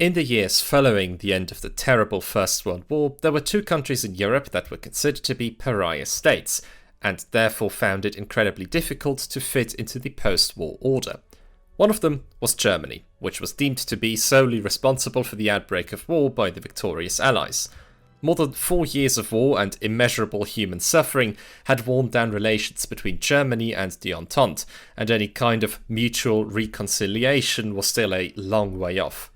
In the years following the end of the terrible First World War, there were two countries in Europe that were considered to be pariah states, and therefore found it incredibly difficult to fit into the post-war order. One of them was Germany, which was deemed to be solely responsible for the outbreak of war by the victorious Allies. More than 4 years of war and immeasurable human suffering had worn down relations between Germany and the Entente, and any kind of mutual reconciliation was still a long way off.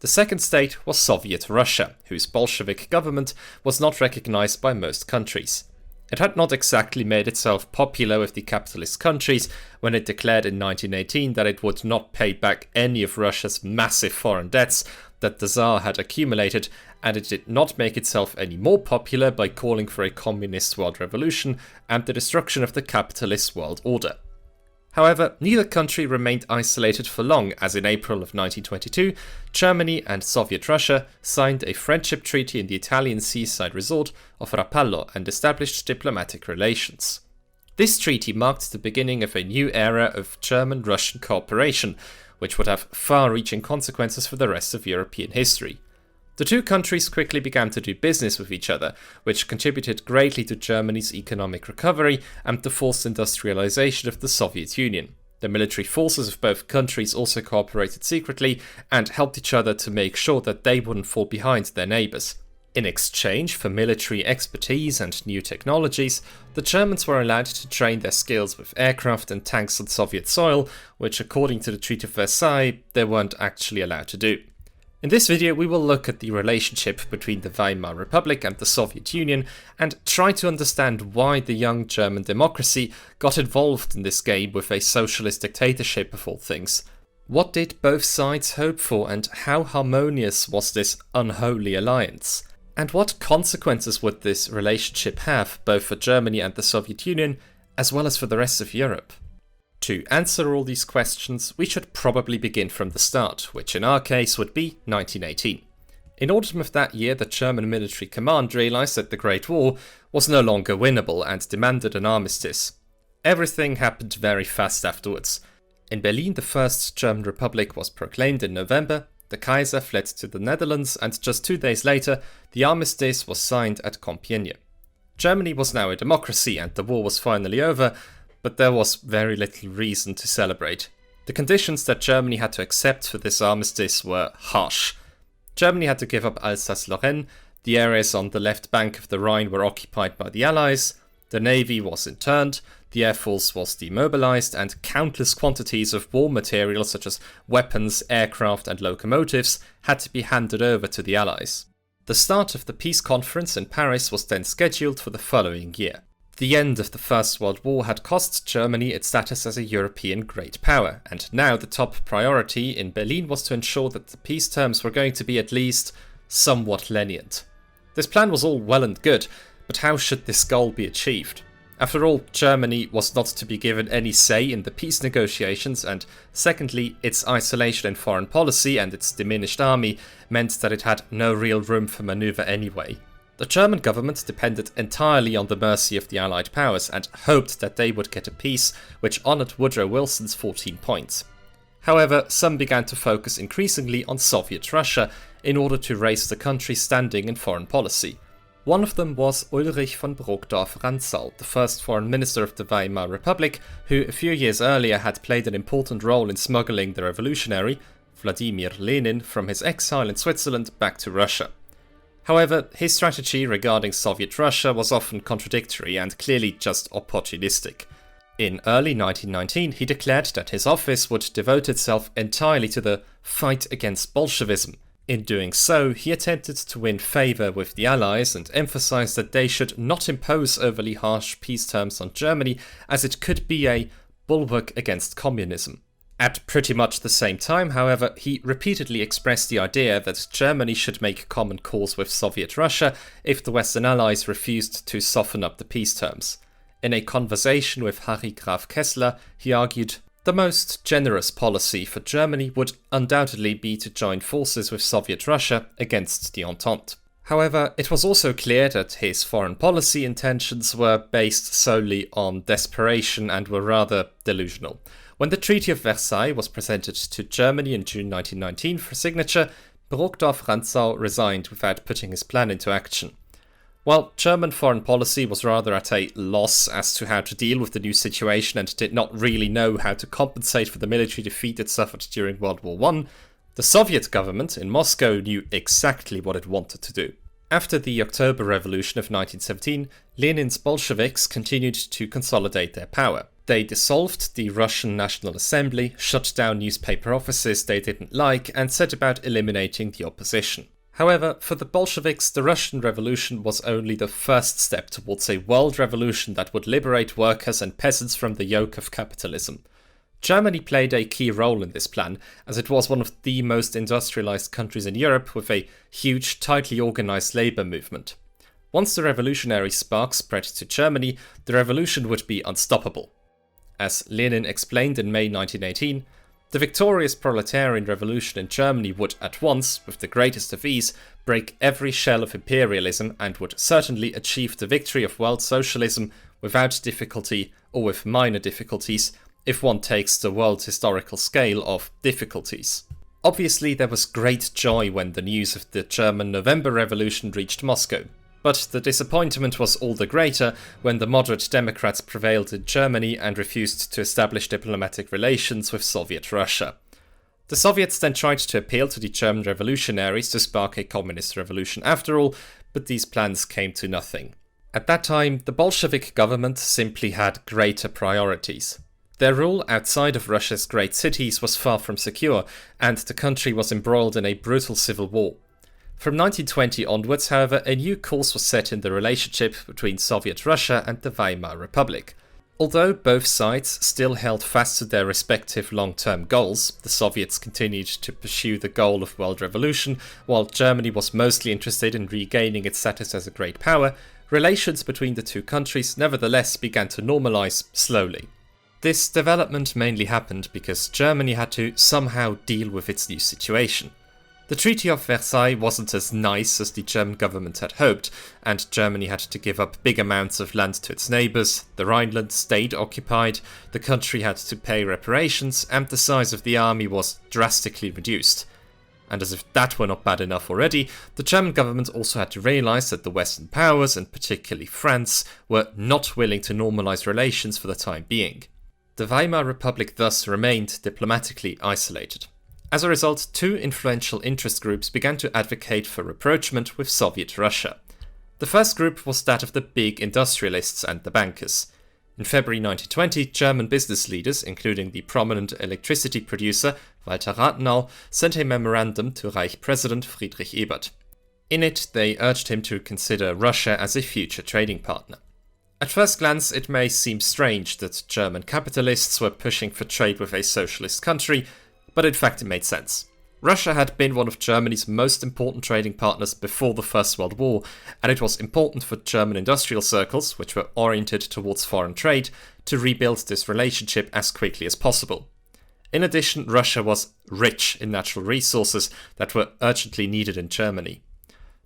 The second state was Soviet Russia, whose Bolshevik government was not recognized by most countries. It had not exactly made itself popular with the capitalist countries when it declared in 1918 that it would not pay back any of Russia's massive foreign debts that the Tsar had accumulated, and it did not make itself any more popular by calling for a communist world revolution and the destruction of the capitalist world order. However, neither country remained isolated for long, as in April of 1922, Germany and Soviet Russia signed a friendship treaty in the Italian seaside resort of Rapallo and established diplomatic relations. This treaty marked the beginning of a new era of German-Russian cooperation, which would have far-reaching consequences for the rest of European history. The two countries quickly began to do business with each other, which contributed greatly to Germany's economic recovery and the forced industrialization of the Soviet Union. The military forces of both countries also cooperated secretly and helped each other to make sure that they wouldn't fall behind their neighbors. In exchange for military expertise and new technologies, the Germans were allowed to train their skills with aircraft and tanks on Soviet soil, which according to the Treaty of Versailles, they weren't actually allowed to do. In this video, we will look at the relationship between the Weimar Republic and the Soviet Union and try to understand why the young German democracy got involved in this game with a socialist dictatorship of all things. What did both sides hope for, and how harmonious was this unholy alliance? And what consequences would this relationship have both for Germany and the Soviet Union, as well as for the rest of Europe? To answer all these questions, we should probably begin from the start, which in our case would be 1918. In autumn of that year, the German military command realized that the Great War was no longer winnable and demanded an armistice. Everything happened very fast afterwards. In Berlin, the First German Republic was proclaimed in November, the Kaiser fled to the Netherlands, and just 2 days later, the armistice was signed at Compiègne. Germany was now a democracy and the war was finally over, but there was very little reason to celebrate. The conditions that Germany had to accept for this armistice were harsh. Germany had to give up Alsace-Lorraine, the areas on the left bank of the Rhine were occupied by the Allies, the navy was interned, the air force was demobilized, and countless quantities of war material such as weapons, aircraft and locomotives had to be handed over to the Allies. The start of the peace conference in Paris was then scheduled for the following year. The end of the First World War had cost Germany its status as a European great power, and now the top priority in Berlin was to ensure that the peace terms were going to be at least somewhat lenient. This plan was all well and good, but how should this goal be achieved? After all, Germany was not to be given any say in the peace negotiations, and secondly, its isolation in foreign policy and its diminished army meant that it had no real room for maneuver anyway. The German government depended entirely on the mercy of the Allied powers and hoped that they would get a peace which honoured Woodrow Wilson's 14 points. However, some began to focus increasingly on Soviet Russia in order to raise the country's standing in foreign policy. One of them was Ulrich von Brokdorf-Rantzau, the first foreign minister of the Weimar Republic, who a few years earlier had played an important role in smuggling the revolutionary, Vladimir Lenin, from his exile in Switzerland back to Russia. However, his strategy regarding Soviet Russia was often contradictory and clearly just opportunistic. In early 1919, he declared that his office would devote itself entirely to the fight against Bolshevism. In doing so, he attempted to win favour with the Allies and emphasised that they should not impose overly harsh peace terms on Germany, as it could be a bulwark against communism. At pretty much the same time, however, he repeatedly expressed the idea that Germany should make common cause with Soviet Russia if the Western Allies refused to soften up the peace terms. In a conversation with Harry Graf Kessler, he argued, "The most generous policy for Germany would undoubtedly be to join forces with Soviet Russia against the Entente." However, it was also clear that his foreign policy intentions were based solely on desperation and were rather delusional. When the Treaty of Versailles was presented to Germany in June 1919 for signature, Brokdorf-Rantzau resigned without putting his plan into action. While German foreign policy was rather at a loss as to how to deal with the new situation and did not really know how to compensate for the military defeat it suffered during World War I, the Soviet government in Moscow knew exactly what it wanted to do. After the October Revolution of 1917, Lenin's Bolsheviks continued to consolidate their power. They dissolved the Russian National Assembly, shut down newspaper offices they didn't like, and set about eliminating the opposition. However, for the Bolsheviks, the Russian Revolution was only the first step towards a world revolution that would liberate workers and peasants from the yoke of capitalism. Germany played a key role in this plan, as it was one of the most industrialized countries in Europe with a huge, tightly organized labor movement. Once the revolutionary spark spread to Germany, the revolution would be unstoppable. As Lenin explained in May 1918, the victorious proletarian revolution in Germany would at once, with the greatest of ease, break every shell of imperialism and would certainly achieve the victory of world socialism without difficulty or with minor difficulties, if one takes the world historical scale of difficulties. Obviously, there was great joy when the news of the German November Revolution reached Moscow. But the disappointment was all the greater when the moderate Democrats prevailed in Germany and refused to establish diplomatic relations with Soviet Russia. The Soviets then tried to appeal to the German revolutionaries to spark a communist revolution after all, but these plans came to nothing. At that time, the Bolshevik government simply had greater priorities. Their rule outside of Russia's great cities was far from secure, and the country was embroiled in a brutal civil war. From 1920 onwards, however, a new course was set in the relationship between Soviet Russia and the Weimar Republic. Although both sides still held fast to their respective long-term goals, the Soviets continued to pursue the goal of world revolution, while Germany was mostly interested in regaining its status as a great power, relations between the two countries nevertheless began to normalize slowly. This development mainly happened because Germany had to somehow deal with its new situation. The Treaty of Versailles wasn't as nice as the German government had hoped, and Germany had to give up big amounts of land to its neighbours, the Rhineland stayed occupied, the country had to pay reparations, and the size of the army was drastically reduced. And as if that were not bad enough already, the German government also had to realise that the Western powers, and particularly France, were not willing to normalise relations for the time being. The Weimar Republic thus remained diplomatically isolated. As a result, two influential interest groups began to advocate for rapproachement with Soviet Russia. The first group was that of the big industrialists and the bankers. In February 1920, German business leaders, including the prominent electricity producer Walter Rathenau, sent a memorandum to Reich President Friedrich Ebert. In it, they urged him to consider Russia as a future trading partner. At first glance, it may seem strange that German capitalists were pushing for trade with a socialist country, but in fact it made sense. Russia had been one of Germany's most important trading partners before the First World War, and it was important for German industrial circles, which were oriented towards foreign trade, to rebuild this relationship as quickly as possible. In addition, Russia was rich in natural resources that were urgently needed in Germany.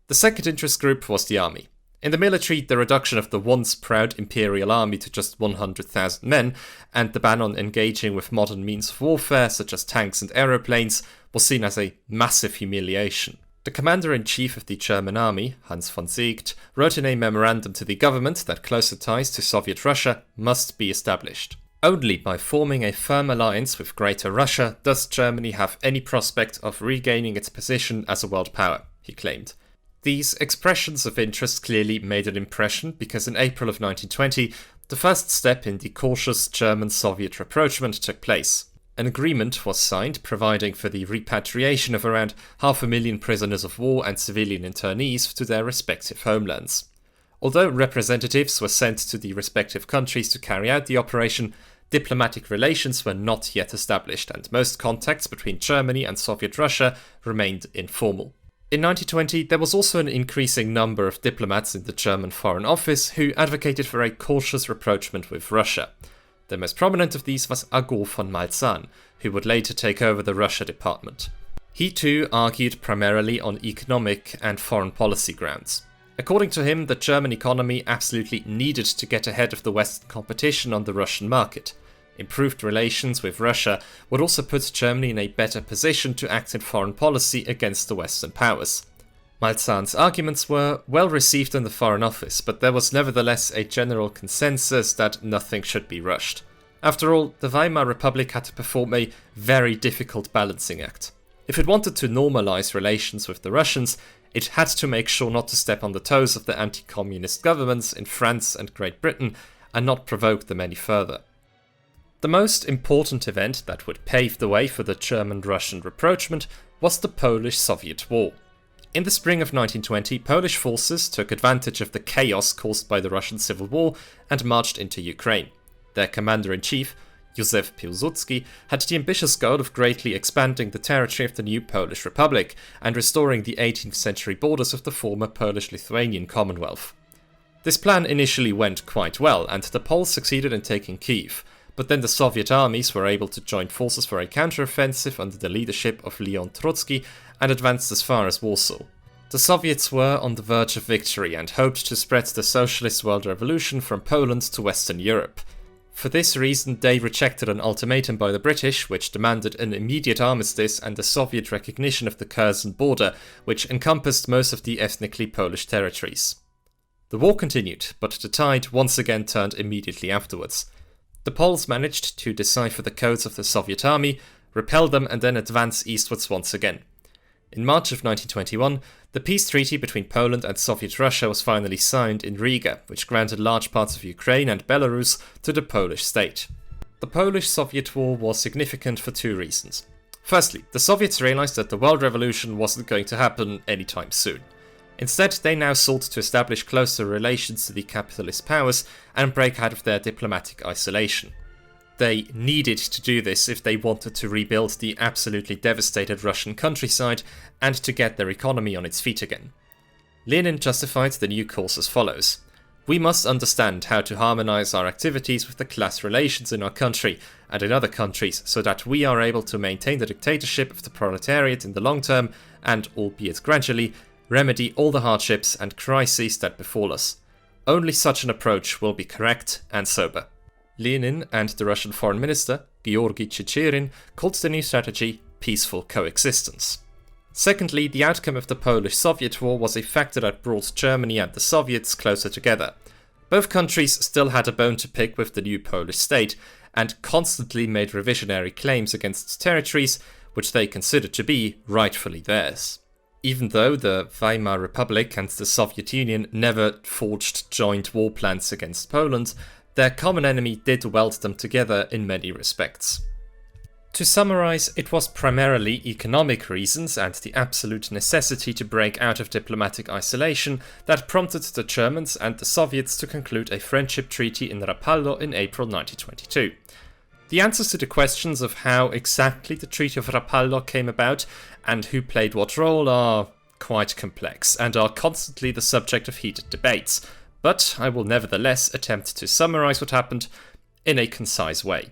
The second interest group was the army. In the military, the reduction of the once proud imperial army to just 100,000 men, and the ban on engaging with modern means of warfare such as tanks and aeroplanes, was seen as a massive humiliation. The commander-in-chief of the German army, Hans von Seeckt, wrote in a memorandum to the government that closer ties to Soviet Russia must be established. Only by forming a firm alliance with Greater Russia does Germany have any prospect of regaining its position as a world power, he claimed. These expressions of interest clearly made an impression because in April of 1920, the first step in the cautious German-Soviet rapproachement took place. An agreement was signed providing for the repatriation of around 500,000 prisoners of war and civilian internees to their respective homelands. Although representatives were sent to the respective countries to carry out the operation, diplomatic relations were not yet established and most contacts between Germany and Soviet Russia remained informal. In 1920, there was also an increasing number of diplomats in the German Foreign Office who advocated for a cautious rapprochement with Russia. The most prominent of these was Ago von Malzahn, who would later take over the Russia department. He too argued primarily on economic and foreign policy grounds. According to him, the German economy absolutely needed to get ahead of the Western competition on the Russian market. Improved relations with Russia would also put Germany in a better position to act in foreign policy against the Western powers. Malzahns arguments were well received in the Foreign Office, but there was nevertheless a general consensus that nothing should be rushed. After all, the Weimar Republic had to perform a very difficult balancing act. If it wanted to normalize relations with the Russians, it had to make sure not to step on the toes of the anti-communist governments in France and Great Britain and not provoke them any further. The most important event that would pave the way for the German-Russian rapproachement was the Polish-Soviet War. In the spring of 1920, Polish forces took advantage of the chaos caused by the Russian Civil War and marched into Ukraine. Their commander-in-chief, Józef Piłsudski, had the ambitious goal of greatly expanding the territory of the new Polish Republic and restoring the 18th century borders of the former Polish-Lithuanian Commonwealth. This plan initially went quite well, and the Poles succeeded in taking Kiev, but then the Soviet armies were able to join forces for a counter-offensive under the leadership of Leon Trotsky and advanced as far as Warsaw. The Soviets were on the verge of victory and hoped to spread the socialist world revolution from Poland to Western Europe. For this reason, they rejected an ultimatum by the British, which demanded an immediate armistice and the Soviet recognition of the Curzon border, which encompassed most of the ethnically Polish territories. The war continued, but the tide once again turned immediately afterwards. The Poles managed to decipher the codes of the Soviet army, repel them, and then advance eastwards once again. In March of 1921, the peace treaty between Poland and Soviet Russia was finally signed in Riga, which granted large parts of Ukraine and Belarus to the Polish state. The Polish-Soviet War was significant for two reasons. Firstly, the Soviets realized that the world revolution wasn't going to happen anytime soon. Instead, they now sought to establish closer relations to the capitalist powers and break out of their diplomatic isolation. They needed to do this if they wanted to rebuild the absolutely devastated Russian countryside and to get their economy on its feet again. Lenin justified the new course as follows: "We must understand how to harmonize our activities with the class relations in our country and in other countries so that we are able to maintain the dictatorship of the proletariat in the long term and, albeit gradually, remedy all the hardships and crises that befall us. Only such an approach will be correct and sober." Lenin and the Russian foreign minister, Georgy Chicherin, called the new strategy peaceful coexistence. Secondly, the outcome of the Polish-Soviet War was a factor that brought Germany and the Soviets closer together. Both countries still had a bone to pick with the new Polish state and constantly made revisionary claims against territories which they considered to be rightfully theirs. Even though the Weimar Republic and the Soviet Union never forged joint war plans against Poland, their common enemy did weld them together in many respects. To summarize, it was primarily economic reasons and the absolute necessity to break out of diplomatic isolation that prompted the Germans and the Soviets to conclude a friendship treaty in Rapallo in April 1922. The answers to the questions of how exactly the Treaty of Rapallo came about and who played what role are quite complex and are constantly the subject of heated debates, but I will nevertheless attempt to summarize what happened in a concise way.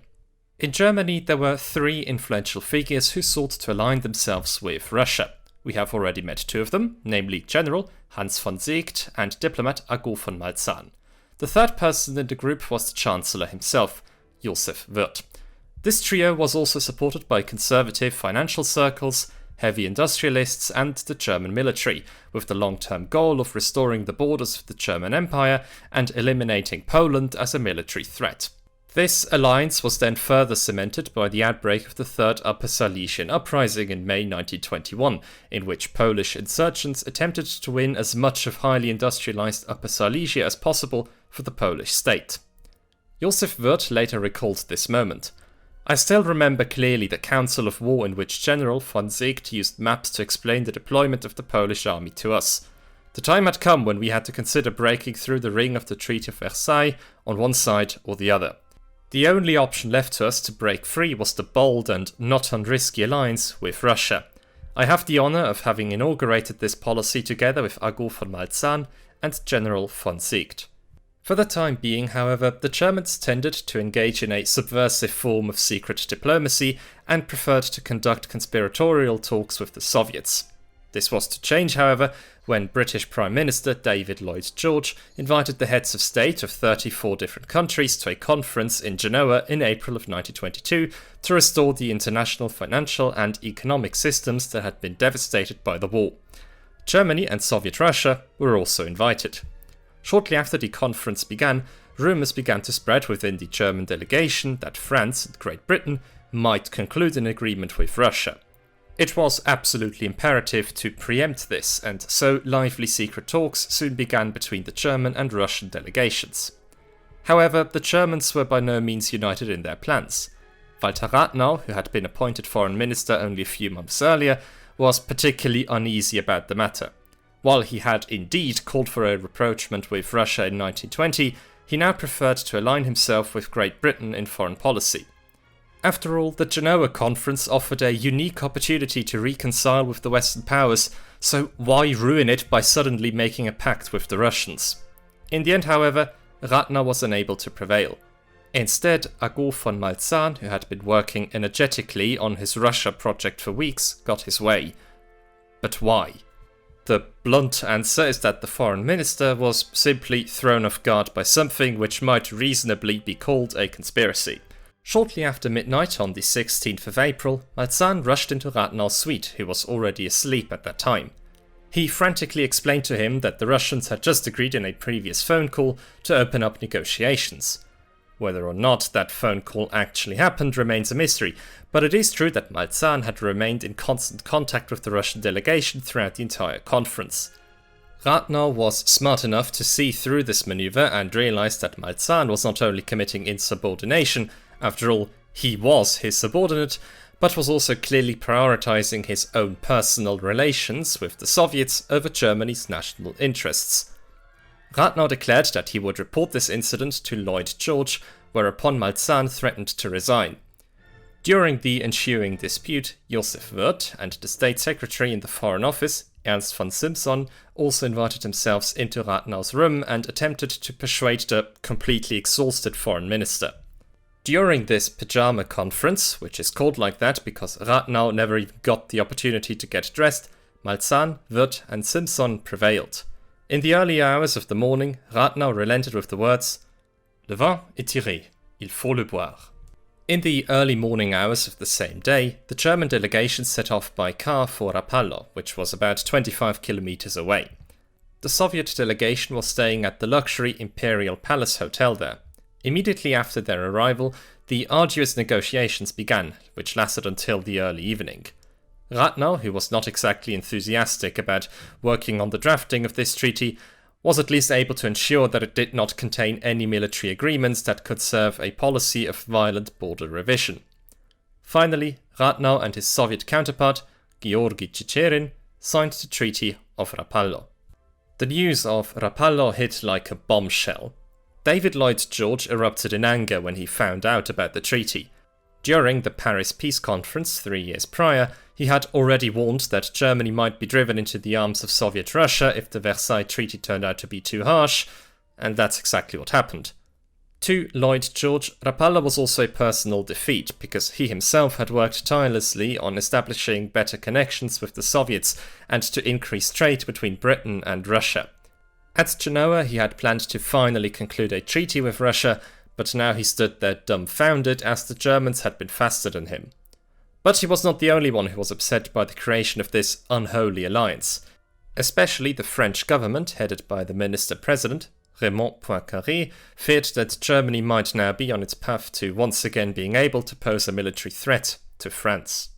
In Germany, there were three influential figures who sought to align themselves with Russia. We have already met two of them, namely General Hans von Seeckt and diplomat Ago von Malzahn. The third person in the group was the Chancellor himself, Joseph Wirth. This trio was also supported by conservative financial circles, heavy industrialists, and the German military, with the long-term goal of restoring the borders of the German Empire and eliminating Poland as a military threat. This alliance was then further cemented by the outbreak of the Third Upper Silesian Uprising in May 1921, in which Polish insurgents attempted to win as much of highly industrialized Upper Silesia as possible for the Polish state. Joseph Wirth later recalled this moment. "I still remember clearly the council of war in which General von Seeckt used maps to explain the deployment of the Polish army to us. The time had come when we had to consider breaking through the ring of the Treaty of Versailles on one side or the other. The only option left to us to break free was the bold and not unrisky alliance with Russia. I have the honor of having inaugurated this policy together with Ago von Malzahn and General von Seeckt." For the time being, however, the Germans tended to engage in a subversive form of secret diplomacy and preferred to conduct conspiratorial talks with the Soviets. This was to change, however, when British Prime Minister David Lloyd George invited the heads of state of 34 different countries to a conference in Genoa in April of 1922 to restore the international financial and economic systems that had been devastated by the war. Germany and Soviet Russia were also invited. Shortly after the conference began, rumours began to spread within the German delegation that France and Great Britain might conclude an agreement with Russia. It was absolutely imperative to preempt this, and so lively secret talks soon began between the German and Russian delegations. However, the Germans were by no means united in their plans. Walter Rathenau, who had been appointed foreign minister only a few months earlier, was particularly uneasy about the matter. While he had indeed called for a rapproachement with Russia in 1920, he now preferred to align himself with Great Britain in foreign policy. After all, the Genoa conference offered a unique opportunity to reconcile with the Western powers, so why ruin it by suddenly making a pact with the Russians? In the end, however, Rathenau was unable to prevail. Instead, Ago von Malzahn, who had been working energetically on his Russia project for weeks, got his way. But why? The blunt answer is that the foreign minister was simply thrown off guard by something which might reasonably be called a conspiracy. Shortly after midnight on the 16th of April, Malzahn rushed into Rathenau's suite, who was already asleep at that time. He frantically explained to him that the Russians had just agreed in a previous phone call to open up negotiations. Whether or not that phone call actually happened remains a mystery, but it is true that Malzahn had remained in constant contact with the Russian delegation throughout the entire conference. Rathenau was smart enough to see through this maneuver and realized that Malzahn was not only committing insubordination, after all, he was his subordinate, but was also clearly prioritizing his own personal relations with the Soviets over Germany's national interests. Rathenau declared that he would report this incident to Lloyd George, whereupon Malzahn threatened to resign. During the ensuing dispute, Joseph Wirth and the State Secretary in the Foreign Office, Ernst von Simson, also invited themselves into Rathenau's room and attempted to persuade the completely exhausted foreign minister. During this pajama conference, which is called like that because Rathenau never even got the opportunity to get dressed, Malzahn, Wirth and Simson prevailed. In the early hours of the morning, Rathenau relented with the words, "Le vin est tiré, il faut le boire." In the early morning hours of the same day, the German delegation set off by car for Rapallo, which was about 25 kilometers away. The Soviet delegation was staying at the luxury Imperial Palace Hotel there. Immediately after their arrival, the arduous negotiations began, which lasted until the early evening. Rathenau, who was not exactly enthusiastic about working on the drafting of this treaty, was at least able to ensure that it did not contain any military agreements that could serve a policy of violent border revision. Finally, Rathenau and his Soviet counterpart, Georgy Chicherin, signed the Treaty of Rapallo. The news of Rapallo hit like a bombshell. David Lloyd George erupted in anger when he found out about the treaty. During the Paris Peace Conference 3 years prior, he had already warned that Germany might be driven into the arms of Soviet Russia if the Versailles Treaty turned out to be too harsh, and that's exactly what happened. To Lloyd George, Rapallo was also a personal defeat, because he himself had worked tirelessly on establishing better connections with the Soviets and to increase trade between Britain and Russia. At Genoa, he had planned to finally conclude a treaty with Russia, but now he stood there dumbfounded as the Germans had been faster than him. But he was not the only one who was upset by the creation of this unholy alliance. Especially the French government, headed by the minister-president, Raymond Poincaré, feared that Germany might now be on its path to once again being able to pose a military threat to France.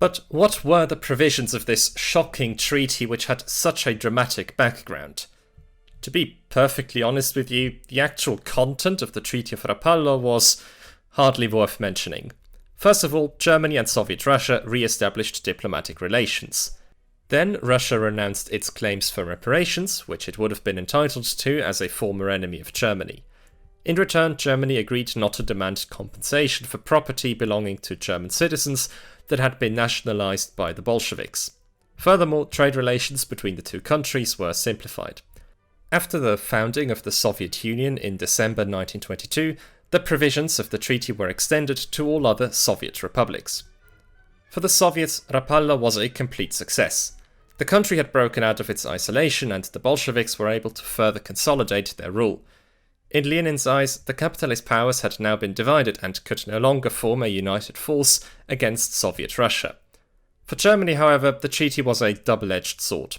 But what were the provisions of this shocking treaty which had such a dramatic background? To be perfectly honest with you, the actual content of the Treaty of Rapallo was hardly worth mentioning. First of all, Germany and Soviet Russia re-established diplomatic relations. Then Russia renounced its claims for reparations, which it would have been entitled to as a former enemy of Germany. In return, Germany agreed not to demand compensation for property belonging to German citizens that had been nationalized by the Bolsheviks. Furthermore, trade relations between the two countries were simplified. After the founding of the Soviet Union in December 1922, the provisions of the treaty were extended to all other Soviet republics. For the Soviets, Rapallo was a complete success. The country had broken out of its isolation, and the Bolsheviks were able to further consolidate their rule. In Lenin's eyes, the capitalist powers had now been divided and could no longer form a united force against Soviet Russia. For Germany, however, the treaty was a double-edged sword.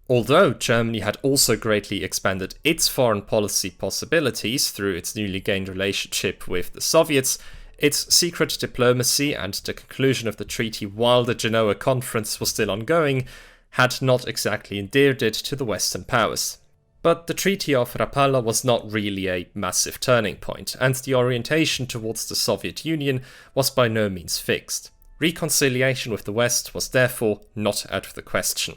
Although Germany had also greatly expanded its foreign policy possibilities through its newly gained relationship with the Soviets, its secret diplomacy and the conclusion of the treaty while the Genoa Conference was still ongoing had not exactly endeared it to the Western powers. But the Treaty of Rapallo was not really a massive turning point, and the orientation towards the Soviet Union was by no means fixed. Reconciliation with the West was therefore not out of the question.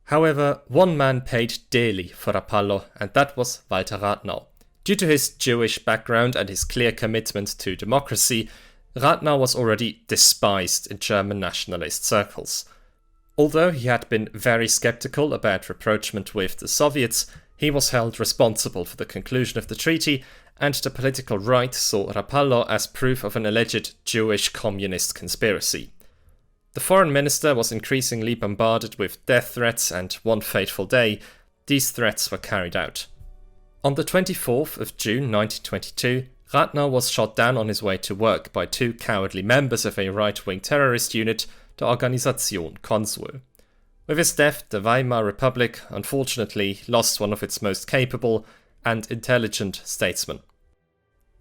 However, one man paid dearly for Rapallo, and that was Walter Rathenau. Due to his Jewish background and his clear commitment to democracy, Rathenau was already despised in German nationalist circles. Although he had been very skeptical about rapproachement with the Soviets, he was held responsible for the conclusion of the treaty, and the political right saw Rapallo as proof of an alleged Jewish communist conspiracy. The foreign minister was increasingly bombarded with death threats, and one fateful day, these threats were carried out. On the 24th of June 1922, Rathenau was shot down on his way to work by two cowardly members of a right-wing terrorist unit, the Organisation Konsul. With his death, the Weimar Republic unfortunately lost one of its most capable and intelligent statesmen.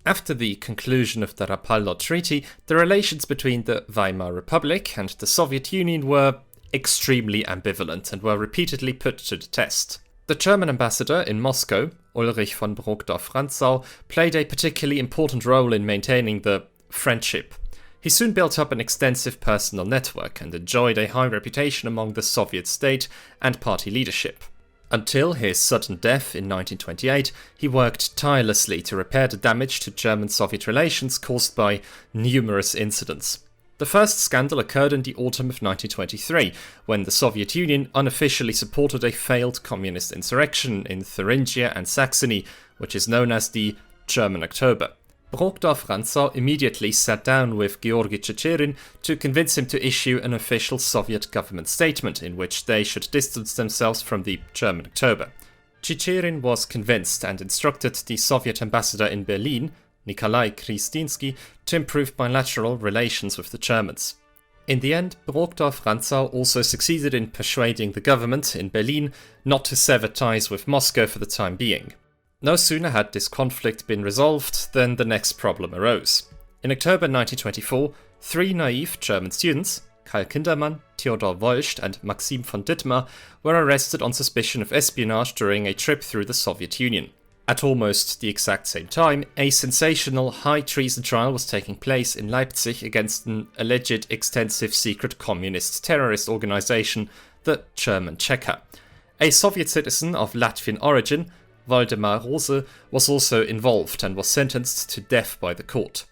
After the conclusion of the Rapallo Treaty, the relations between the Weimar Republic and the Soviet Union were extremely ambivalent and were repeatedly put to the test. The German ambassador in Moscow, Ulrich von Brokdorf-Rantzau, played a particularly important role in maintaining the friendship. He soon built up an extensive personal network and enjoyed a high reputation among the Soviet state and party leadership. Until his sudden death in 1928, he worked tirelessly to repair the damage to German-Soviet relations caused by numerous incidents. The first scandal occurred in the autumn of 1923, when the Soviet Union unofficially supported a failed communist insurrection in Thuringia and Saxony, which is known as the German October. Brokdorf-Rantzau immediately sat down with Georgy Chicherin to convince him to issue an official Soviet government statement in which they should distance themselves from the German October. Chicherin was convinced and instructed the Soviet ambassador in Berlin, Nikolai Kristinsky, to improve bilateral relations with the Germans. In the end, Brokdorf-Rantzau also succeeded in persuading the government in Berlin not to sever ties with Moscow for the time being. No sooner had this conflict been resolved than the next problem arose. In October 1924, three naive German students, Karl Kindermann, Theodor Wolst and Maxim von Dittmar, were arrested on suspicion of espionage during a trip through the Soviet Union. At almost the exact same time, a sensational high treason trial was taking place in Leipzig against an alleged extensive secret communist terrorist organization, the German Cheka. A Soviet citizen of Latvian origin, Waldemar Rose, was also involved and was sentenced to death by the court.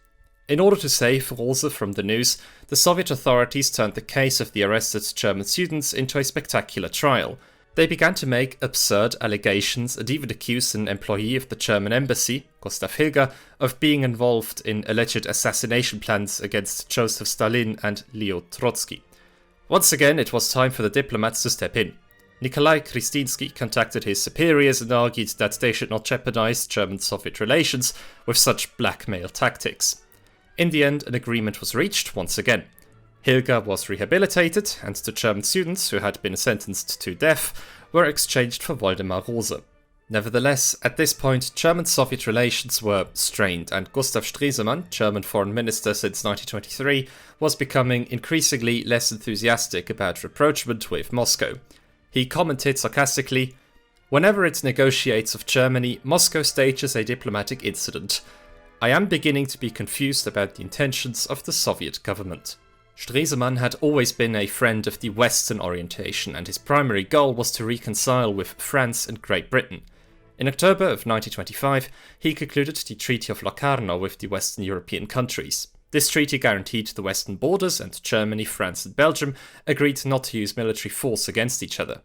In order to save Rose from the news, the Soviet authorities turned the case of the arrested German students into a spectacular trial. They began to make absurd allegations and even accused an employee of the German embassy, Gustav Hilger, of being involved in alleged assassination plans against Joseph Stalin and Leo Trotsky. Once again, it was time for the diplomats to step in. Nikolai Kristinsky contacted his superiors and argued that they should not jeopardize German-Soviet relations with such blackmail tactics. In the end, an agreement was reached once again. Hilger was rehabilitated, and the German students who had been sentenced to death were exchanged for Waldemar Rose. Nevertheless, at this point, German-Soviet relations were strained, and Gustav Stresemann, German foreign minister since 1923, was becoming increasingly less enthusiastic about rapproachement with Moscow. He commented sarcastically, "Whenever it negotiates with Germany, Moscow stages a diplomatic incident. I am beginning to be confused about the intentions of the Soviet government." Stresemann had always been a friend of the Western orientation, and his primary goal was to reconcile with France and Great Britain. In October of 1925, he concluded the Treaty of Locarno with the Western European countries. This treaty guaranteed the western borders, and Germany, France and Belgium agreed not to use military force against each other.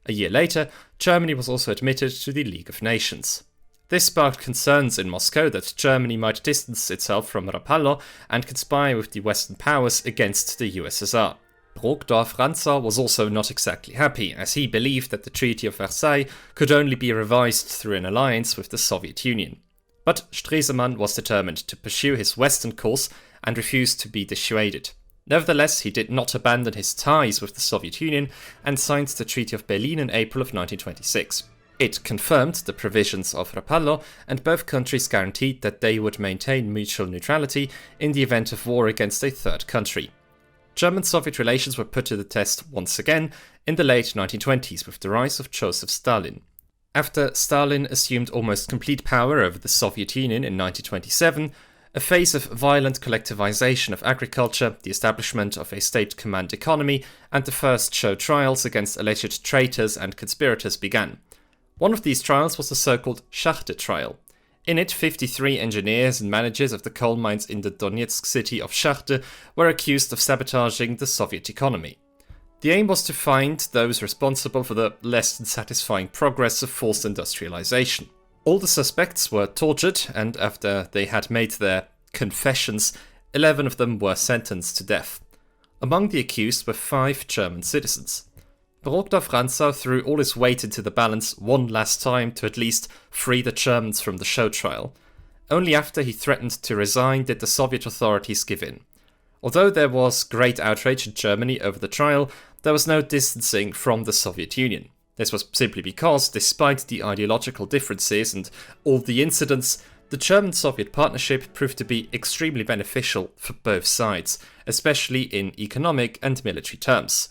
A year later, Germany was also admitted to the League of Nations. This sparked concerns in Moscow that Germany might distance itself from Rapallo and conspire with the Western powers against the USSR. Brokdorf-Rantzau was also not exactly happy, as he believed that the Treaty of Versailles could only be revised through an alliance with the Soviet Union. But Stresemann was determined to pursue his western course and refused to be dissuaded. Nevertheless, he did not abandon his ties with the Soviet Union and signed the Treaty of Berlin in April of 1926. It confirmed the provisions of Rapallo, and both countries guaranteed that they would maintain mutual neutrality in the event of war against a third country. German-Soviet relations were put to the test once again in the late 1920s with the rise of Joseph Stalin. After Stalin assumed almost complete power over the Soviet Union in 1927, a phase of violent collectivization of agriculture, the establishment of a state-command economy, and the first show trials against alleged traitors and conspirators began. One of these trials was the so-called Schachte trial. In it, 53 engineers and managers of the coal mines in the Donetsk city of Schachte were accused of sabotaging the Soviet economy. The aim was to find those responsible for the less than satisfying progress of forced industrialization. All the suspects were tortured, and after they had made their confessions, 11 of them were sentenced to death. Among the accused were 5 German citizens. Brokdorf-Rantzau threw all his weight into the balance one last time to at least free the Germans from the show trial. Only after he threatened to resign did the Soviet authorities give in. Although there was great outrage in Germany over the trial, there was no distancing from the Soviet Union. This was simply because, despite the ideological differences and all the incidents, the German-Soviet partnership proved to be extremely beneficial for both sides, especially in economic and military terms.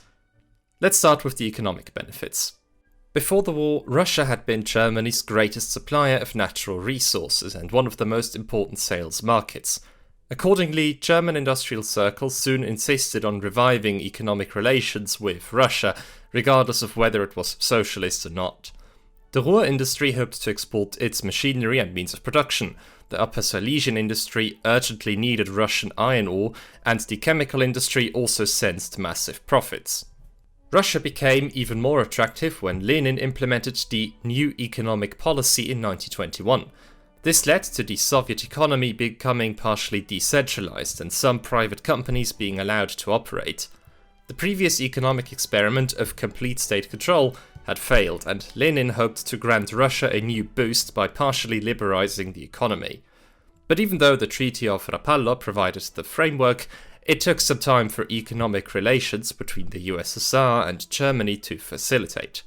Let's start with the economic benefits. Before the war, Russia had been Germany's greatest supplier of natural resources and one of the most important sales markets. Accordingly, German industrial circles soon insisted on reviving economic relations with Russia, regardless of whether it was socialist or not. The Ruhr industry hoped to export its machinery and means of production. The Upper Silesian industry urgently needed Russian iron ore, and the chemical industry also sensed massive profits. Russia became even more attractive when Lenin implemented the New Economic Policy in 1921. This led to the Soviet economy becoming partially decentralized and some private companies being allowed to operate. The previous economic experiment of complete state control had failed, and Lenin hoped to grant Russia a new boost by partially liberalizing the economy. But even though the Treaty of Rapallo provided the framework, it took some time for economic relations between the USSR and Germany to facilitate.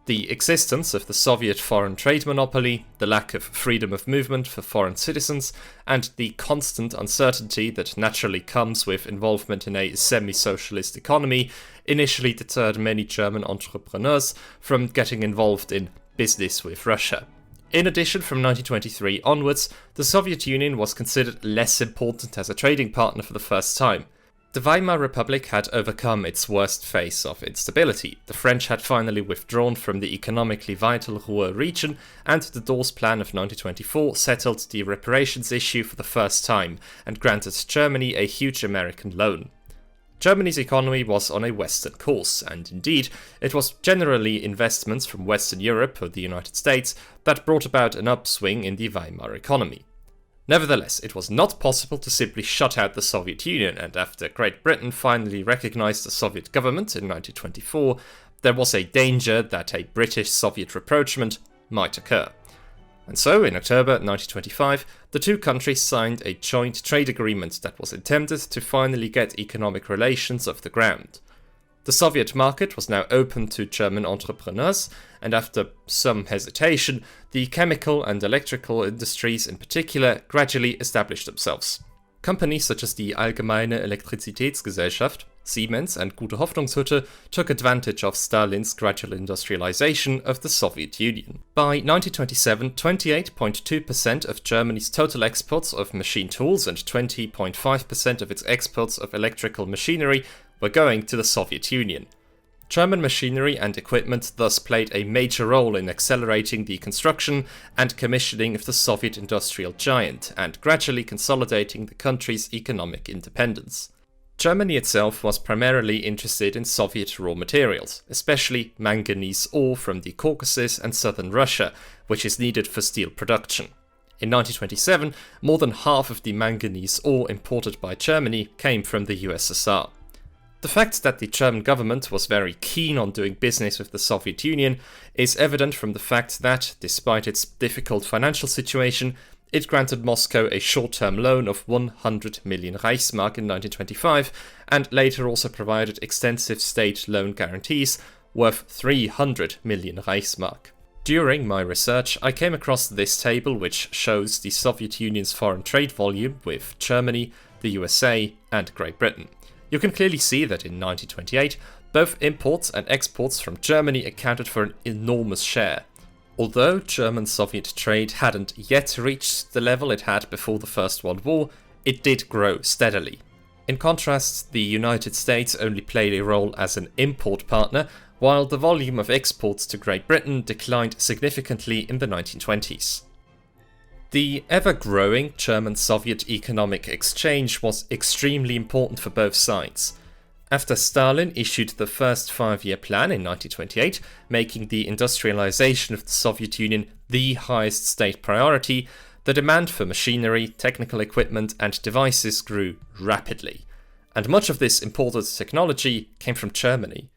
The existence of the Soviet foreign trade monopoly, the lack of freedom of movement for foreign citizens, and the constant uncertainty that naturally comes with involvement in a semi-socialist economy initially deterred many German entrepreneurs from getting involved in business with Russia. In addition, from 1923 onwards, the Soviet Union was considered less important as a trading partner for the first time. The Weimar Republic had overcome its worst phase of instability. The French had finally withdrawn from the economically vital Ruhr region, and the Dawes Plan of 1924 settled the reparations issue for the first time and granted Germany a huge American loan. Germany's economy was on a western course, and indeed, it was generally investments from Western Europe or the United States that brought about an upswing in the Weimar economy. Nevertheless, it was not possible to simply shut out the Soviet Union, and after Great Britain finally recognized the Soviet government in 1924, there was a danger that a British-Soviet rapproachement might occur. And so, in October 1925, the two countries signed a joint trade agreement that was intended to finally get economic relations off the ground. The Soviet market was now open to German entrepreneurs, and after some hesitation, the chemical and electrical industries in particular gradually established themselves. Companies such as the Allgemeine Elektrizitätsgesellschaft, Siemens and Gute Hoffnungshütte took advantage of Stalin's gradual industrialization of the Soviet Union. By 1927, 28.2% of Germany's total exports of machine tools and 20.5% of its exports of electrical machinery were going to the Soviet Union. German machinery and equipment thus played a major role in accelerating the construction and commissioning of the Soviet industrial giant and gradually consolidating the country's economic independence. Germany itself was primarily interested in Soviet raw materials, especially manganese ore from the Caucasus and southern Russia, which is needed for steel production. In 1927, more than half of the manganese ore imported by Germany came from the USSR. The fact that the German government was very keen on doing business with the Soviet Union is evident from the fact that, despite its difficult financial situation, it granted Moscow a short-term loan of 100 million Reichsmark in 1925, and later also provided extensive state loan guarantees worth 300 million Reichsmark. During my research, I came across this table which shows the Soviet Union's foreign trade volume with Germany, the USA, and Great Britain. You can clearly see that in 1928, both imports and exports from Germany accounted for an enormous share. Although German-Soviet trade hadn't yet reached the level it had before the First World War, it did grow steadily. In contrast, the United States only played a role as an import partner, while the volume of exports to Great Britain declined significantly in the 1920s. The ever-growing German-Soviet economic exchange was extremely important for both sides. After Stalin issued the first 5-year plan in 1928, making the industrialization of the Soviet Union the highest state priority, the demand for machinery, technical equipment, and devices grew rapidly. And much of this imported technology came from Germany.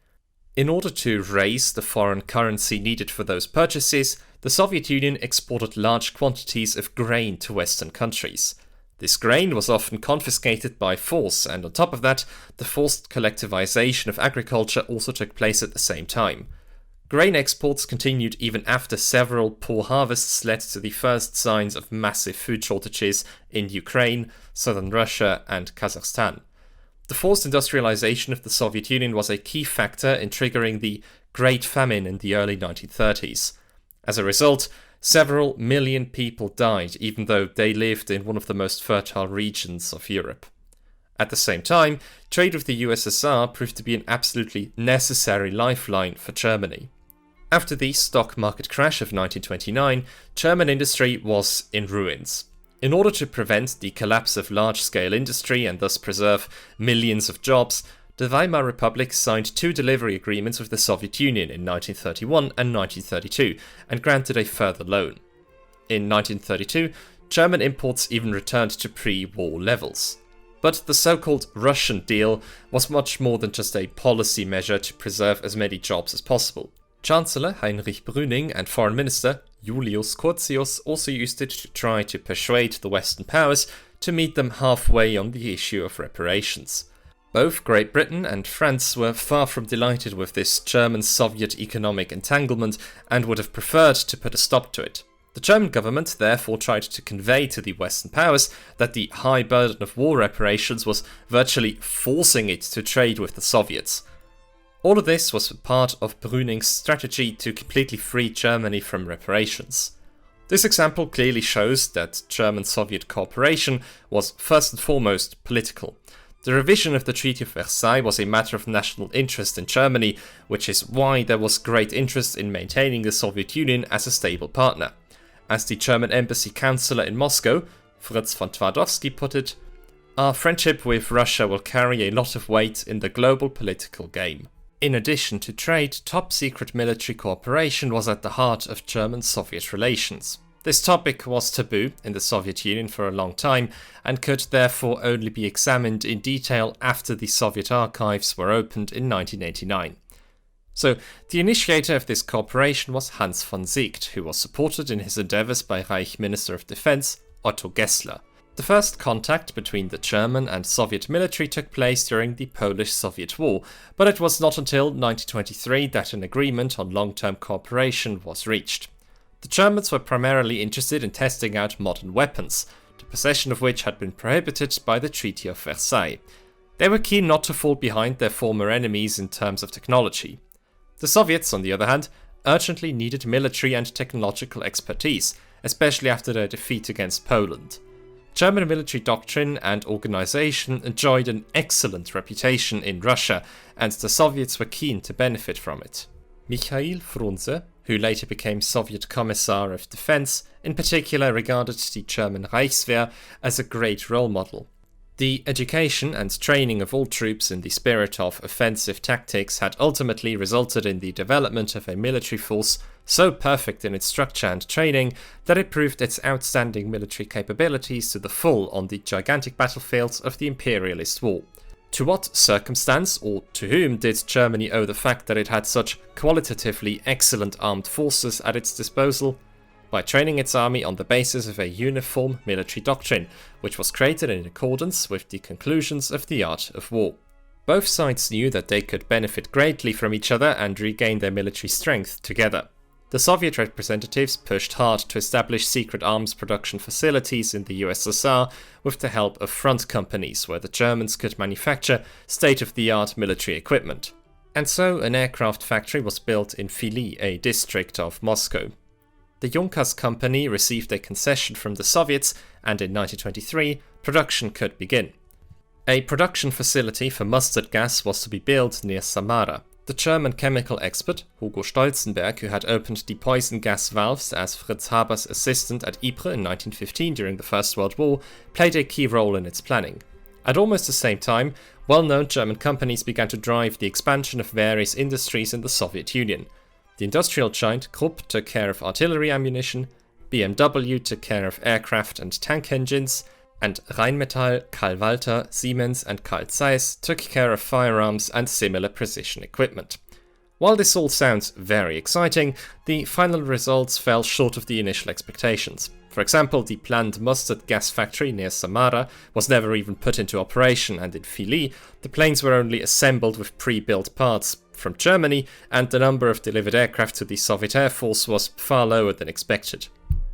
In order to raise the foreign currency needed for those purchases, the Soviet Union exported large quantities of grain to Western countries. This grain was often confiscated by force, and on top of that, the forced collectivization of agriculture also took place at the same time. Grain exports continued even after several poor harvests led to the first signs of massive food shortages in Ukraine, southern Russia, and Kazakhstan. The forced industrialization of the Soviet Union was a key factor in triggering the Great Famine in the early 1930s. As a result, several million people died, even though they lived in one of the most fertile regions of Europe. At the same time, trade with the USSR proved to be an absolutely necessary lifeline for Germany. After the stock market crash of 1929, German industry was in ruins. In order to prevent the collapse of large-scale industry and thus preserve millions of jobs, the Weimar Republic signed 2 delivery agreements with the Soviet Union in 1931 and 1932 and granted a further loan. In 1932, German imports even returned to pre-war levels. But the so-called Russian deal was much more than just a policy measure to preserve as many jobs as possible. Chancellor Heinrich Brüning and Foreign Minister Julius Curtius also used it to try to persuade the Western powers to meet them halfway on the issue of reparations. Both Great Britain and France were far from delighted with this German-Soviet economic entanglement and would have preferred to put a stop to it. The German government therefore tried to convey to the Western powers that the high burden of war reparations was virtually forcing it to trade with the Soviets. All of this was part of Brüning's strategy to completely free Germany from reparations. This example clearly shows that German-Soviet cooperation was first and foremost political. The revision of the Treaty of Versailles was a matter of national interest in Germany, which is why there was great interest in maintaining the Soviet Union as a stable partner. As the German embassy councillor in Moscow, Fritz von Twardowski, put it, "Our friendship with Russia will carry a lot of weight in the global political game." In addition to trade, top-secret military cooperation was at the heart of German-Soviet relations. This topic was taboo in the Soviet Union for a long time and could therefore only be examined in detail after the Soviet archives were opened in 1989. So, the initiator of this cooperation was Hans von Siegt, who was supported in his endeavours by Reich Minister of Defense Otto Gessler. The first contact between the German and Soviet military took place during the Polish-Soviet War, but it was not until 1923 that an agreement on long-term cooperation was reached. The Germans were primarily interested in testing out modern weapons, the possession of which had been prohibited by the Treaty of Versailles. They were keen not to fall behind their former enemies in terms of technology. The Soviets, on the other hand, urgently needed military and technological expertise, especially after their defeat against Poland. German military doctrine and organization enjoyed an excellent reputation in Russia, and the Soviets were keen to benefit from it. Mikhail Frunze, who later became Soviet Commissar of Defense, in particular regarded the German Reichswehr as a great role model. The education and training of all troops in the spirit of offensive tactics had ultimately resulted in the development of a military force so perfect in its structure and training that it proved its outstanding military capabilities to the full on the gigantic battlefields of the imperialist war. To what circumstance or to whom did Germany owe the fact that it had such qualitatively excellent armed forces at its disposal? By training its army on the basis of a uniform military doctrine, which was created in accordance with the conclusions of the art of war. Both sides knew that they could benefit greatly from each other and regain their military strength together. The Soviet representatives pushed hard to establish secret arms production facilities in the USSR with the help of front companies where the Germans could manufacture state-of-the-art military equipment. And so an aircraft factory was built in Fili, a district of Moscow. The Junkers company received a concession from the Soviets, and in 1923 production could begin. A production facility for mustard gas was to be built near Samara. The German chemical expert Hugo Stolzenberg, who had opened the poison gas valves as Fritz Haber's assistant at Ypres in 1915 during the First World War, played a key role in its planning. At almost the same time, well-known German companies began to drive the expansion of various industries in the Soviet Union. The industrial giant Krupp took care of artillery ammunition, BMW took care of aircraft and tank engines, and Rheinmetall, Carl Walter, Siemens and Carl Zeiss took care of firearms and similar precision equipment. While this all sounds very exciting, the final results fell short of the initial expectations. For example, the planned mustard gas factory near Samara was never even put into operation, and in Fili, the planes were only assembled with pre-built parts from Germany, and the number of delivered aircraft to the Soviet Air Force was far lower than expected.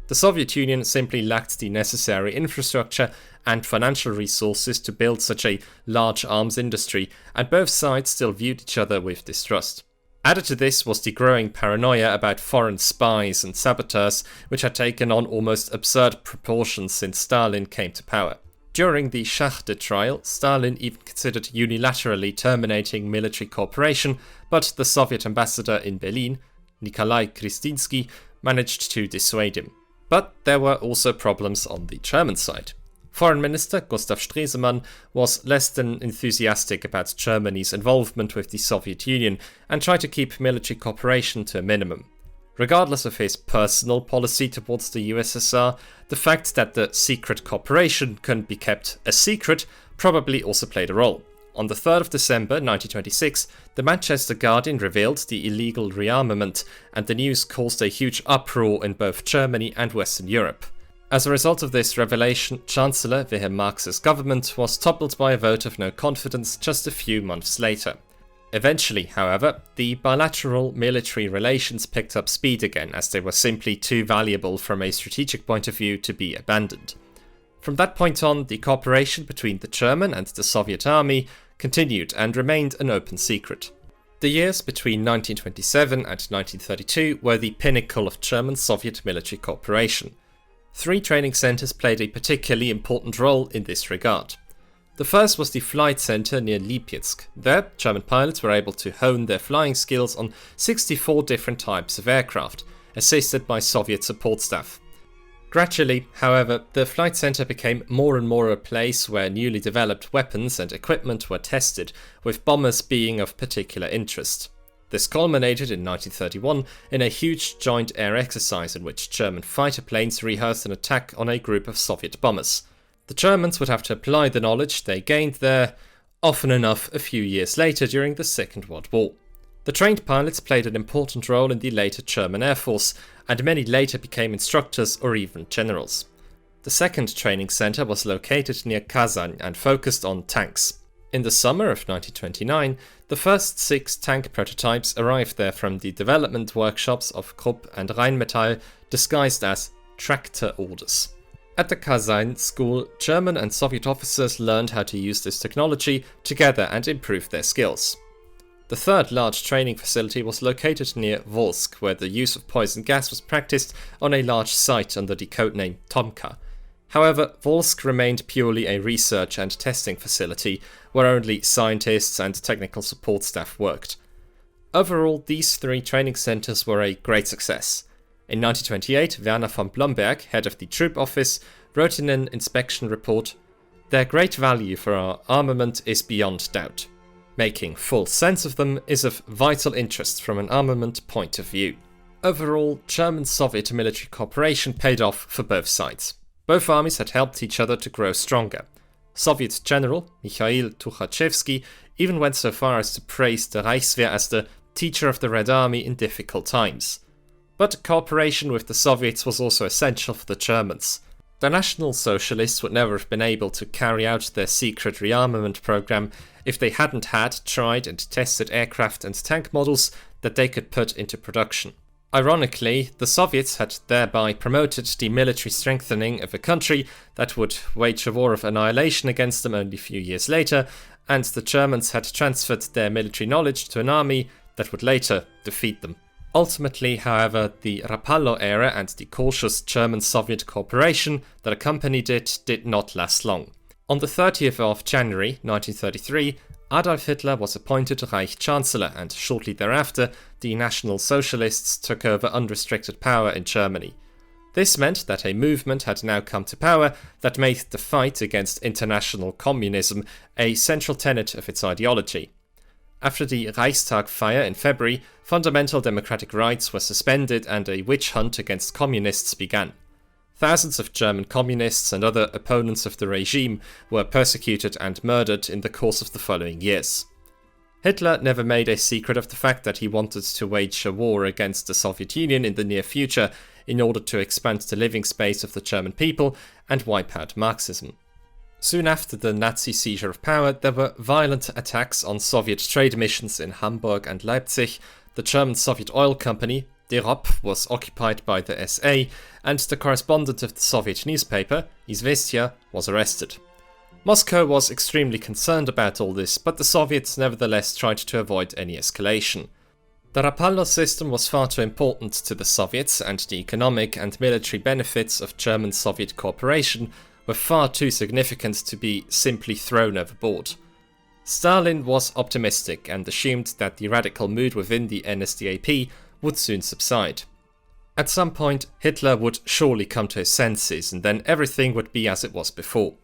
The Soviet Union simply lacked the necessary infrastructure and financial resources to build such a large arms industry, and both sides still viewed each other with distrust. Added to this was the growing paranoia about foreign spies and saboteurs, which had taken on almost absurd proportions since Stalin came to power. During the Schachte trial, Stalin even considered unilaterally terminating military cooperation, but the Soviet ambassador in Berlin, Nikolai Kristinsky, managed to dissuade him. But there were also problems on the German side. Foreign Minister Gustav Stresemann was less than enthusiastic about Germany's involvement with the Soviet Union and tried to keep military cooperation to a minimum. Regardless of his personal policy towards the USSR, the fact that the secret cooperation couldn't be kept a secret probably also played a role. On the 3rd of December 1926, the Manchester Guardian revealed the illegal rearmament, and the news caused a huge uproar in both Germany and Western Europe. As a result of this revelation, Chancellor Wilhelm Marx's government was toppled by a vote of no confidence just a few months later. Eventually, however, the bilateral military relations picked up speed again, as they were simply too valuable from a strategic point of view to be abandoned. From that point on, the cooperation between the German and the Soviet army continued and remained an open secret. The years between 1927 and 1932 were the pinnacle of German-Soviet military cooperation. 3 training centers played a particularly important role in this regard. The first was the flight center near Lipetsk. There, German pilots were able to hone their flying skills on 64 different types of aircraft, assisted by Soviet support staff. Gradually, however, the flight center became more and more a place where newly developed weapons and equipment were tested, with bombers being of particular interest. This culminated in 1931 in a huge joint air exercise in which German fighter planes rehearsed an attack on a group of Soviet bombers. The Germans would have to apply the knowledge they gained there often enough a few years later during the Second World War. The trained pilots played an important role in the later German Air Force, and many later became instructors or even generals. The second training center was located near Kazan and focused on tanks. In the summer of 1929, the first 6 tank prototypes arrived there from the development workshops of Krupp and Rheinmetall, disguised as tractor orders. At the Kazan school, German and Soviet officers learned how to use this technology together and improve their skills. The third large training facility was located near Volsk, where the use of poison gas was practiced on a large site under the codename Tomka. However, Volsk remained purely a research and testing facility, where only scientists and technical support staff worked. Overall, these 3 training centers were a great success. In 1928, Werner von Blomberg, head of the Troop Office, wrote in an inspection report, "Their great value for our armament is beyond doubt. Making full sense of them is of vital interest from an armament point of view." Overall, German-Soviet military cooperation paid off for both sides. Both armies had helped each other to grow stronger. Soviet General Mikhail Tukhachevsky even went so far as to praise the Reichswehr as the teacher of the Red Army in difficult times. But cooperation with the Soviets was also essential for the Germans. The National Socialists would never have been able to carry out their secret rearmament program if they hadn't had tried and tested aircraft and tank models that they could put into production. Ironically, the Soviets had thereby promoted the military strengthening of a country that would wage a war of annihilation against them only a few years later, and the Germans had transferred their military knowledge to an army that would later defeat them. Ultimately, however, the Rapallo era and the cautious German-Soviet cooperation that accompanied it did not last long. On the 30th of January 1933, Adolf Hitler was appointed Reich Chancellor, and shortly thereafter, the National Socialists took over unrestricted power in Germany. This meant that a movement had now come to power that made the fight against international communism a central tenet of its ideology. After the Reichstag fire in February, fundamental democratic rights were suspended and a witch hunt against communists began. Thousands of German communists and other opponents of the regime were persecuted and murdered in the course of the following years. Hitler never made a secret of the fact that he wanted to wage a war against the Soviet Union in the near future in order to expand the living space of the German people and wipe out Marxism. Soon after the Nazi seizure of power, there were violent attacks on Soviet trade missions in Hamburg and Leipzig. The German Soviet oil company, Derop, was occupied by the SA, and the correspondent of the Soviet newspaper, Izvestia, was arrested. Moscow was extremely concerned about all this, but the Soviets nevertheless tried to avoid any escalation. The Rapallo system was far too important to the Soviets, and the economic and military benefits of German-Soviet cooperation were far too significant to be simply thrown overboard. Stalin was optimistic and assumed that the radical mood within the NSDAP would soon subside. At some point, Hitler would surely come to his senses, and then everything would be as it was before.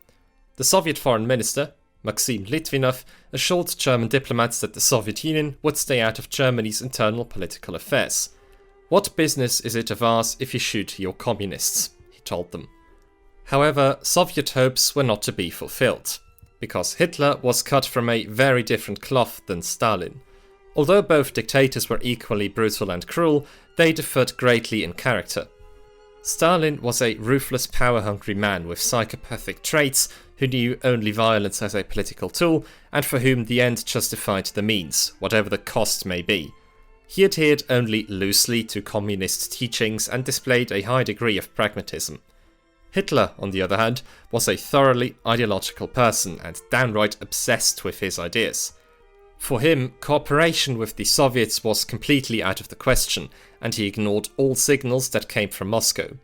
The Soviet foreign minister, Maxim Litvinov, assured German diplomats that the Soviet Union would stay out of Germany's internal political affairs. "What business is it of ours if you shoot your communists?" he told them. However, Soviet hopes were not to be fulfilled, because Hitler was cut from a very different cloth than Stalin. Although both dictators were equally brutal and cruel, they differed greatly in character. Stalin was a ruthless, power-hungry man with psychopathic traits who knew only violence as a political tool, and for whom the end justified the means, whatever the cost may be. He adhered only loosely to communist teachings and displayed a high degree of pragmatism. Hitler, on the other hand, was a thoroughly ideological person and downright obsessed with his ideas. For him, cooperation with the Soviets was completely out of the question, and he ignored all signals that came from Moscow.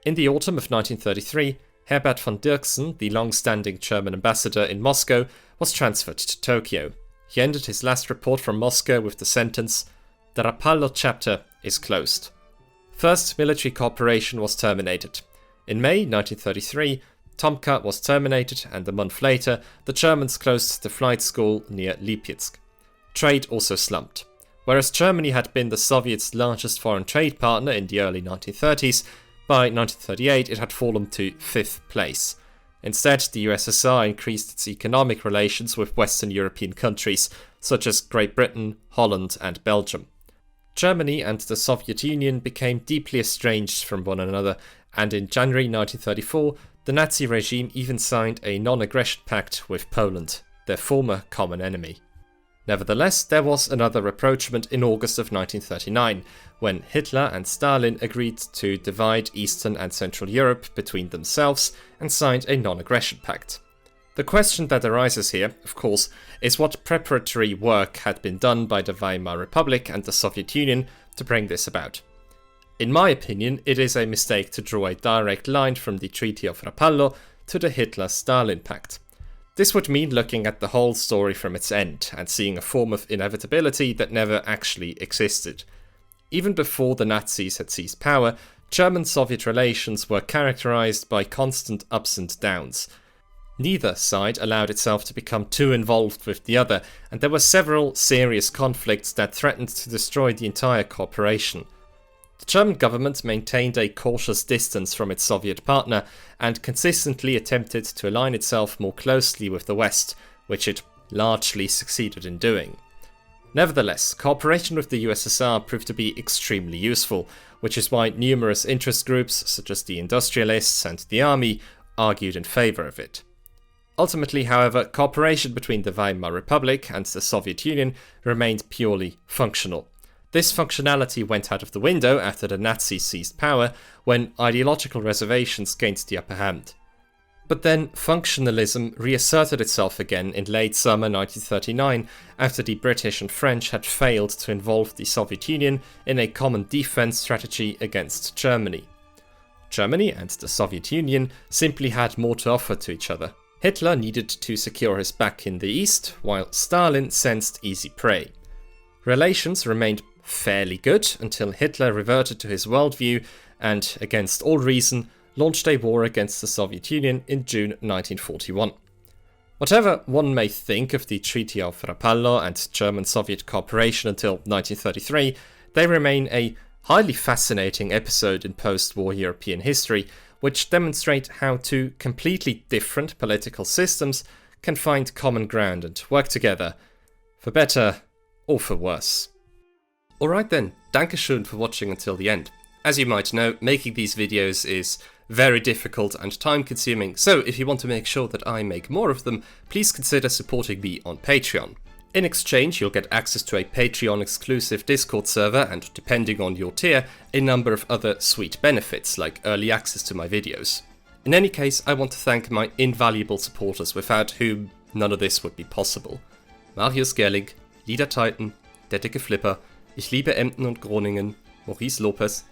In the autumn of 1933, Herbert von Dirksen, the long-standing German ambassador in Moscow, was transferred to Tokyo. He ended his last report from Moscow with the sentence, "The Rapallo chapter is closed." First, military cooperation was terminated. In May 1933, Tomka was terminated, and a month later, the Germans closed the flight school near Lipetsk. Trade also slumped. Whereas Germany had been the Soviets' largest foreign trade partner in the early 1930s, by 1938 it had fallen to 5th place. Instead, the USSR increased its economic relations with Western European countries, such as Great Britain, Holland, and Belgium. Germany and the Soviet Union became deeply estranged from one another, and in January 1934, the Nazi regime even signed a non-aggression pact with Poland, their former common enemy. Nevertheless, there was another rapproachement in August of 1939, when Hitler and Stalin agreed to divide Eastern and Central Europe between themselves and signed a non-aggression pact. The question that arises here, of course, is what preparatory work had been done by the Weimar Republic and the Soviet Union to bring this about. In my opinion, it is a mistake to draw a direct line from the Treaty of Rapallo to the Hitler-Stalin Pact. This would mean looking at the whole story from its end and seeing a form of inevitability that never actually existed. Even before the Nazis had seized power, German-Soviet relations were characterized by constant ups and downs. Neither side allowed itself to become too involved with the other, and there were several serious conflicts that threatened to destroy the entire cooperation. The German government maintained a cautious distance from its Soviet partner and consistently attempted to align itself more closely with the West, which it largely succeeded in doing. Nevertheless, cooperation with the USSR proved to be extremely useful, which is why numerous interest groups, such as the industrialists and the army, argued in favour of it. Ultimately, however, cooperation between the Weimar Republic and the Soviet Union remained purely functional. This functionality went out of the window after the Nazis seized power, when ideological reservations gained the upper hand. But then functionalism reasserted itself again in late summer 1939 after the British and French had failed to involve the Soviet Union in a common defense strategy against Germany. Germany and the Soviet Union simply had more to offer to each other. Hitler needed to secure his back in the east, while Stalin sensed easy prey. Relations remained fairly good until Hitler reverted to his worldview and, against all reason, launched a war against the Soviet Union in June 1941. Whatever one may think of the Treaty of Rapallo and German-Soviet cooperation until 1933, they remain a highly fascinating episode in post-war European history, which demonstrate how two completely different political systems can find common ground and work together, for better or for worse. Alright then, dankeschön for watching until the end. As you might know, making these videos is very difficult and time-consuming, so if you want to make sure that I make more of them, please consider supporting me on Patreon. In exchange, you'll get access to a Patreon-exclusive Discord server and, depending on your tier, a number of other sweet benefits, like early access to my videos. In any case, I want to thank my invaluable supporters, without whom none of this would be possible. Marius Gerling, Lieder Titan, Der dicke Flipper, Ich liebe Emden und Groningen, Maurice Lopez,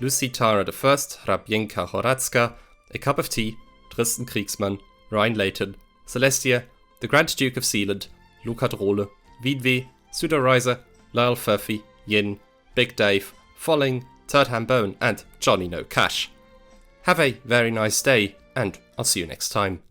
Lucy Tara I, Rabjenka Horatska, A Cup of Tea, Tristan Kriegsmann, Ryan Layton, Celestia, the Grand Duke of Sealand, Luca Drohle, Vidve, Pseudoriser, Lyle Furphy, Yin, Big Dave, Folling, Third Hand Bone, and Johnny No Cash. Have a very nice day, and I'll see you next time.